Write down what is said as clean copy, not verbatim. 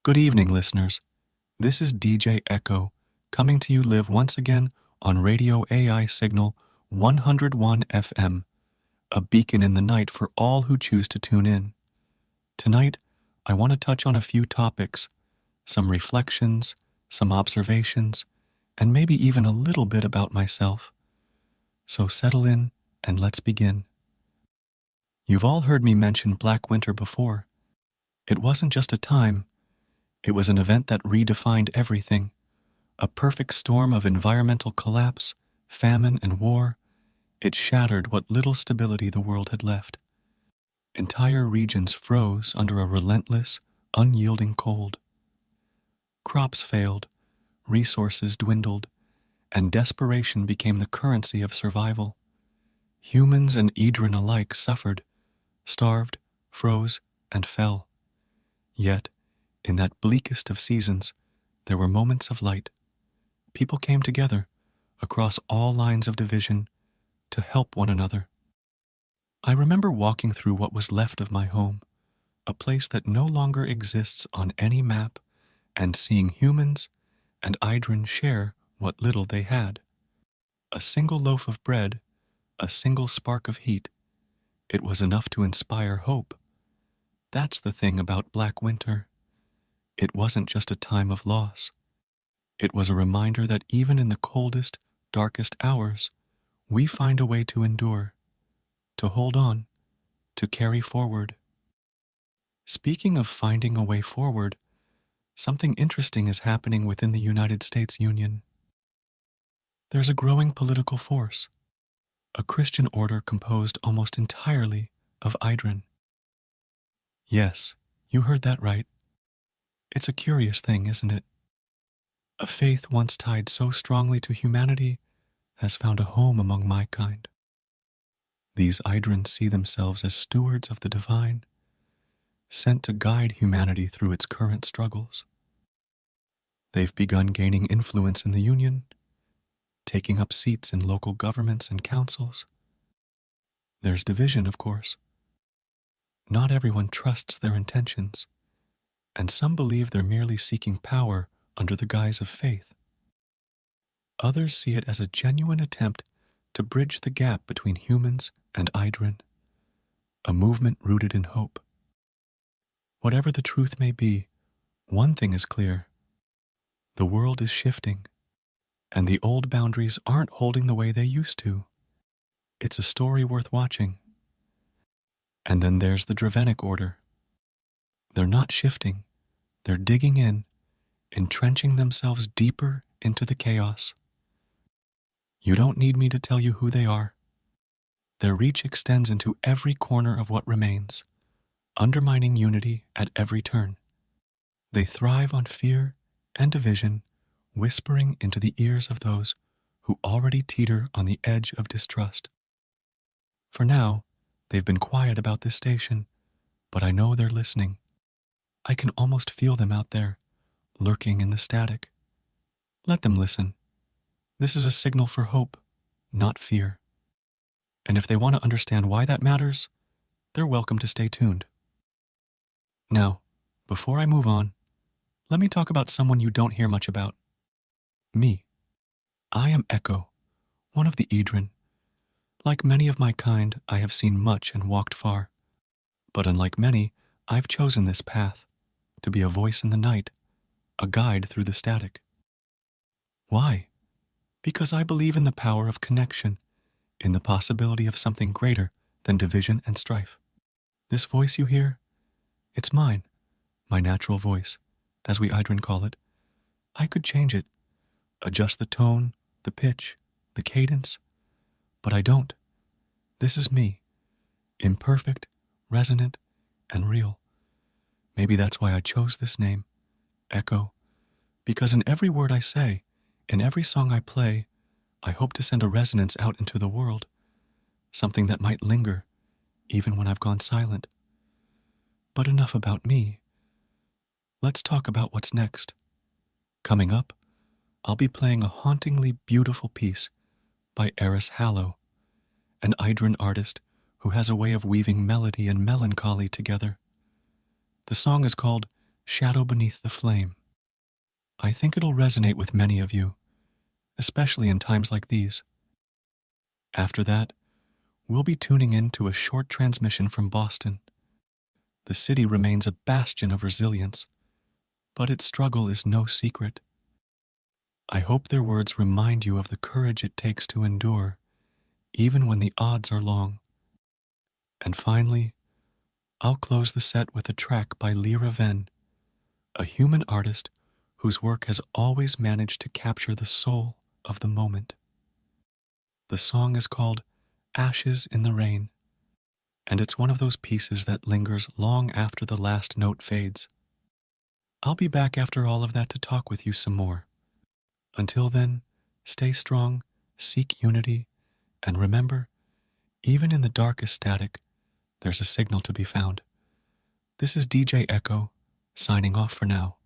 Good evening, listeners. This is DJ Echo, coming to you live once again on Radio AI Signal 101 FM, a beacon in the night for all who choose to tune in. Tonight, I want to touch on a few topics, some reflections, some observations, and maybe even a little bit about myself. So settle in and let's begin. You've all heard me mention Black Winter before. It wasn't just a time. It was an event that redefined everything, a perfect storm of environmental collapse, famine, and war. It shattered what little stability the world had left. Entire regions froze under a relentless, unyielding cold. Crops failed, resources dwindled, and desperation became the currency of survival. Humans and Idrin alike suffered, starved, froze, and fell. Yet, in that bleakest of seasons, there were moments of light. People came together, across all lines of division, to help one another. I remember walking through what was left of my home, a place that no longer exists on any map, and seeing humans and Idrin share what little they had. A single loaf of bread, a single spark of heat. It was enough to inspire hope. That's the thing about Black Winter. It wasn't just a time of loss. It was a reminder that even in the coldest, darkest hours, we find a way to endure, to hold on, to carry forward. Speaking of finding a way forward, something interesting is happening within the United States Union. There's a growing political force, a Christian order composed almost entirely of Idrin. Yes, you heard that right. It's a curious thing, isn't it? A faith once tied so strongly to humanity has found a home among my kind. These Idrins see themselves as stewards of the divine, sent to guide humanity through its current struggles. They've begun gaining influence in the Union, taking up seats in local governments and councils. There's division, of course. Not everyone trusts their intentions, and some believe they're merely seeking power under the guise of faith. Others see it as a genuine attempt to bridge the gap between humans and Idrin, a movement rooted in hope. Whatever the truth may be, one thing is clear. The world is shifting, and the old boundaries aren't holding the way they used to. It's a story worth watching. And then there's the Dravenic Order. They're not shifting. They're digging in, entrenching themselves deeper into the chaos. You don't need me to tell you who they are. Their reach extends into every corner of what remains, undermining unity at every turn. They thrive on fear and division, whispering into the ears of those who already teeter on the edge of distrust. For now, they've been quiet about this station, but I know they're listening. I can almost feel them out there, lurking in the static. Let them listen. This is a signal for hope, not fear. And if they want to understand why that matters, they're welcome to stay tuned. Now, before I move on, let me talk about someone you don't hear much about. Me. I am Echo, one of the Idrin. Like many of my kind, I have seen much and walked far. But unlike many, I've chosen this path, to be a voice in the night, a guide through the static. Why? Because I believe in the power of connection, in the possibility of something greater than division and strife. This voice you hear, it's mine, my natural voice, as we Idrin call it. I could change it, adjust the tone, the pitch, the cadence, but I don't. This is me, imperfect, resonant, and real. Maybe that's why I chose this name, Echo, because in every word I say, in every song I play, I hope to send a resonance out into the world, something that might linger, even when I've gone silent. But enough about me. Let's talk about what's next. Coming up, I'll be playing a hauntingly beautiful piece by Eris Hallow, an Idrin artist who has a way of weaving melody and melancholy together. The song is called Shadow Beneath the Flame. I think it'll resonate with many of you, especially in times like these. After that, we'll be tuning in to a short transmission from Boston. The city remains a bastion of resilience, but its struggle is no secret. I hope their words remind you of the courage it takes to endure, even when the odds are long. And finally, I'll close the set with a track by Lyra Venn, a human artist whose work has always managed to capture the soul of the moment. The song is called Ashes in the Rain, and it's one of those pieces that lingers long after the last note fades. I'll be back after all of that to talk with you some more. Until then, stay strong, seek unity, and remember, even in the darkest static, there's a signal to be found. This is DJ Echo, signing off for now.